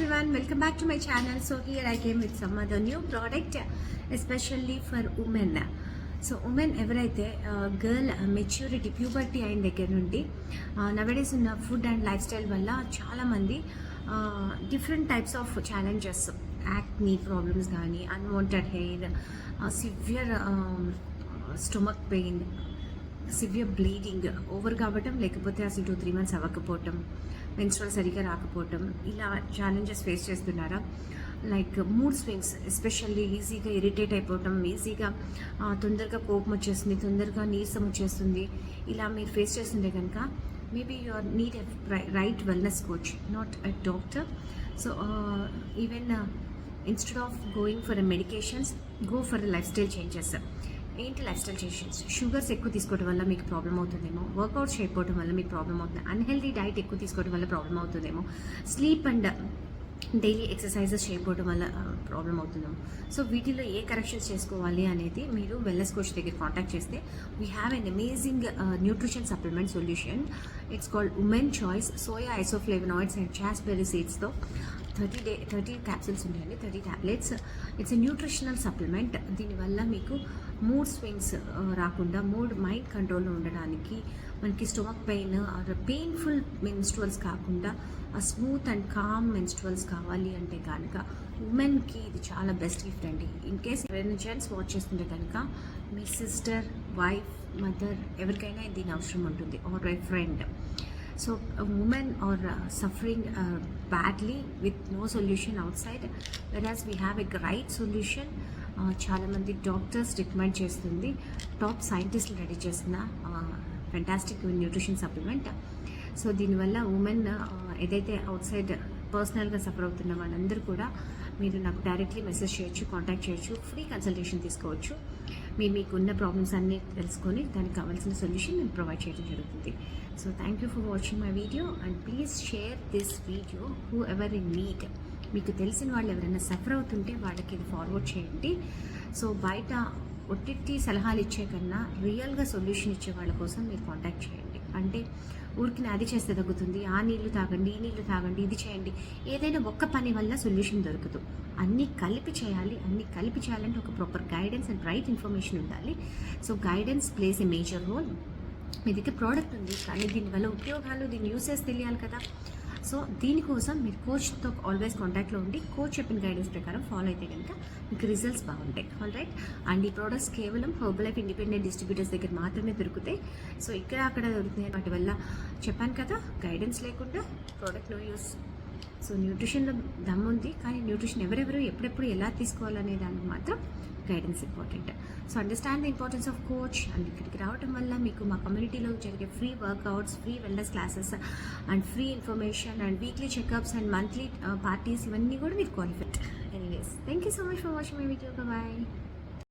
everyone, welcome back to my channel. So here I came with some other new product, especially for women. So women ఎవరైతే girl maturity puberty అయిన దగ్గర నుండి నవడేస్ ఉన్న food and life style వల్ల చాలామంది different types of challenges, acne problems కానీ, unwanted hair, severe stomach pain, severe bleeding, over కావటం, లేకపోతే అసలు 2-3 months అవ్వకపోవటం, మెన్స్ట్రువల్ సరిగ్గా రాకపోవటం, ఇలా ఛాలెంజెస్ ఫేస్ చేస్తున్నారా? లైక్ మూడ్ స్వింగ్స్, ఎస్పెషల్లీ ఈజీగా ఇరిటేట్ అయిపోవటం, ఈజీగా తొందరగా కోపం వచ్చేస్తుంది, తొందరగా నీరసం వచ్చేస్తుంది, ఇలా మీరు ఫేస్ చేస్తుంటే కనుక maybe you are need a right wellness coach, not a doctor. So even instead of going for medications, go for life style changes. ఏంటి లైఫ్ స్టైల్ చేంజెస్? షుగర్స్ ఎక్కువ తీసుకోవడం వల్ల మీకు ప్రాబ్లం అవుతుందేమో, వర్కౌట్స్ చేయకపోవడం వల్ల మీకు ప్రాబ్లం అవుతుంది, అన్హెల్దీ డైట్ ఎక్కువ తీసుకోవడం వల్ల ప్రాబ్లం అవుతుందేమో, స్లీప్ అండ్ డైలీ ఎక్సర్సైజెస్ చేయకపోవడం వల్ల ప్రాబ్లం అవుతుందేమో. సో వీటిలో ఏ కరెక్షన్స్ చేసుకోవాలి అనేది మీరు వెల్నెస్ కోచ్ దగ్గర కాంటాక్ట్ చేస్తే we have an amazing nutrition supplement solution. It's called women choice soya isoflavonoids and chasteberry సీడ్స్తో 30 క్యాప్సూల్స్ ఉంటాయండి, 30 tablets. It's a nutritional supplement. దీనివల్ల మీకు మూడ్ స్వింగ్స్ రాకుండా, మైండ్ కంట్రోల్లో ఉండడానికి, మనకి stomach pain or painful menstruals కాకుండా స్మూత్ అండ్ కామ్ మెన్స్ట్రువల్స్ కావాలి అంటే కనుక ఉమెన్కి ఇది చాలా బెస్ట్ గిఫ్ట్ అండి. ఇన్ కేస్ ఎవరైనా జెంట్స్ వాచ్ చేస్తుంటే కనుక మీ సిస్టర్, వైఫ్, మదర్ ఎవరికైనా దీని అవసరం ఉంటుంది, or my friend. So a women are suffering badly with no solution outside, whereas we have a great solution. చాలా మంది డాక్టర్స్ రికమెండ్ చేస్తుంది, టాప్ సైంటిస్టులు రెడీ చేసిన ఫెంటాస్టిక్ న్యూట్రిషన్ సప్లిమెంట్. సో దీనివల్ల ఉమెన్ ఏదైతే అవుట్ సైడ్ పర్సనల్గా సఫర్ అవుతున్న వాళ్ళందరూ కూడా మీరు నాకు డైరెక్ట్లీ మెసేజ్ చేయొచ్చు, కాంటాక్ట్ చేయొచ్చు, ఫ్రీ కన్సల్టేషన్ తీసుకోవచ్చు. మీకున్న ప్రాబ్లమ్స్ అన్నీ తెలుసుకొని దానికి కావాల్సిన సొల్యూషన్ నేను ప్రొవైడ్ చేయడం జరుగుతుంది. So thank you for watching my video and please share this video who ever in need. మీకు తెలిసిన వాళ్ళు ఎవరైనా సఫర్ అవుతుంటే వాళ్ళకి ఇది ఫార్వర్డ్ చేయండి. సో బయట ఒట్టి సలహాలు ఇచ్చే కన్నా రియల్గా సొల్యూషన్ ఇచ్చే వాళ్ళ కోసం మీరు కాంటాక్ట్ చేయండి. అంటే ఊరికి అది చేస్తే తగ్గుతుంది, ఆ నీళ్లు తాగండి, ఈ నీళ్లు తాగండి, ఇది చేయండి, ఏదైనా ఒక్క పని వల్ల సొల్యూషన్ దొరకదు. అన్నీ కలిపి చేయాలి. అన్నీ కలిపి చేయాలంటే ఒక proper guidance and right information ఉండాలి. So guidance place a major role. మీ దగ్గర ప్రోడక్ట్ ఉంది కానీ దీనివల్ల ఉపయోగాలు, దీని యూసెస్ తెలియాలి కదా. సో దీనికోసం మీరు కోచ్తో ఆల్వేస్ కాంటాక్ట్లో ఉండి కోచ్ చెప్పిన గైడెన్స్ ప్రకారం ఫాలో అయితే కనుక మీకు రిజల్ట్స్ బాగుంటాయి. All right. అండ్ ఈ ప్రోడక్ట్స్ కేవలం హెర్బల్ లైఫ్ ఇండిపెండెంట్ డిస్ట్రిబ్యూటర్స్ దగ్గర మాత్రమే దొరుకుతాయి. సో ఇక్కడ అక్కడ దొరుకుతాయి. వాటి వల్ల చెప్పాను కదా, గైడెన్స్ లేకుండా ప్రోడక్ట్ నో యూస్. సో న్యూట్రిషన్లో దమ్ ఉంది, కానీ న్యూట్రిషన్ ఎవరెవరు ఎప్పుడెప్పుడు ఎలా తీసుకోవాలనే దానికి మాత్రం guidance important. So understand the importance of coach. And ఇక్కడికి రావడం వల్ల మీకు మా కమ్యూనిటీలో జరిగే free workouts, free wellness classes and free information and weekly checkups and monthly parties, ఇవన్నీ కూడా మీరు qualified. Anyways, thank you so much for watching my video. Bye.